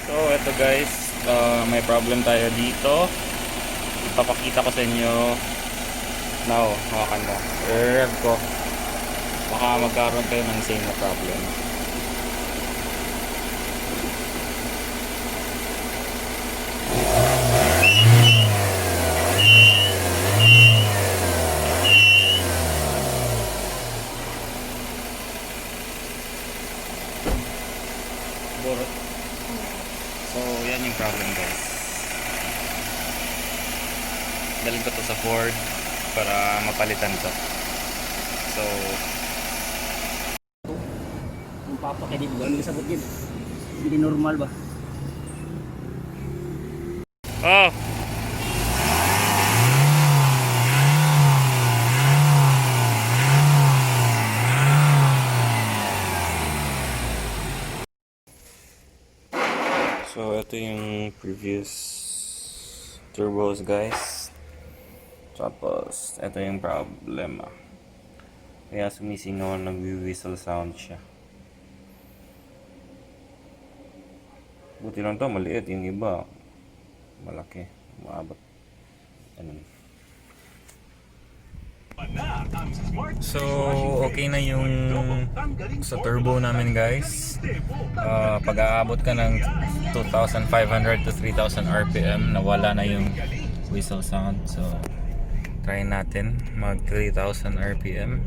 So eto guys, may problem tayo dito. Ipapakita ko sa inyo. Now, hawakan mo. I-rev ko. Baka magkaroon kayo ng same na problem. So, yan yung problem guys. Dalhin ko to sa Ford para mapalitan to. So, Ang papakidib ba? Ano sabot yun? Hindi normal ba? oh! So, ito yung previous turbo hose guys. Tapos, ito yung problema. Kaya sumisingaw, nagwi-whistle sound siya. Buti lang to, maliit. Yung iba, malaki. Maabot. Ano. So, okay na yung sa turbo namin guys. Pag-aabot ka ng 2,500 to 3,000 RPM, nawala na yung whistle sound. So, try natin mag 3,000 RPM.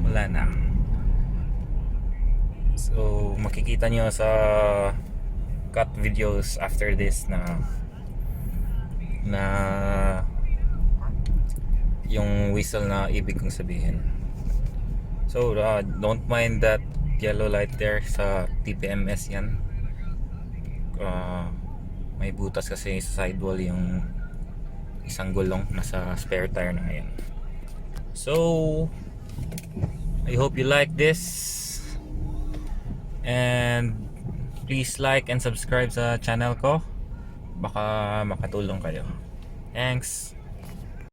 Wala na. So, makikita nyo sa cut videos after this na yung whistle na ibig kong sabihin. So, don't mind that yellow light there sa TPMS yan. May butas kasi sa sidewall yung isang gulong nasa spare tire na ngayon. So, I hope you like this. And please like and subscribe sa channel ko. Baka makatulong kayo. Thanks!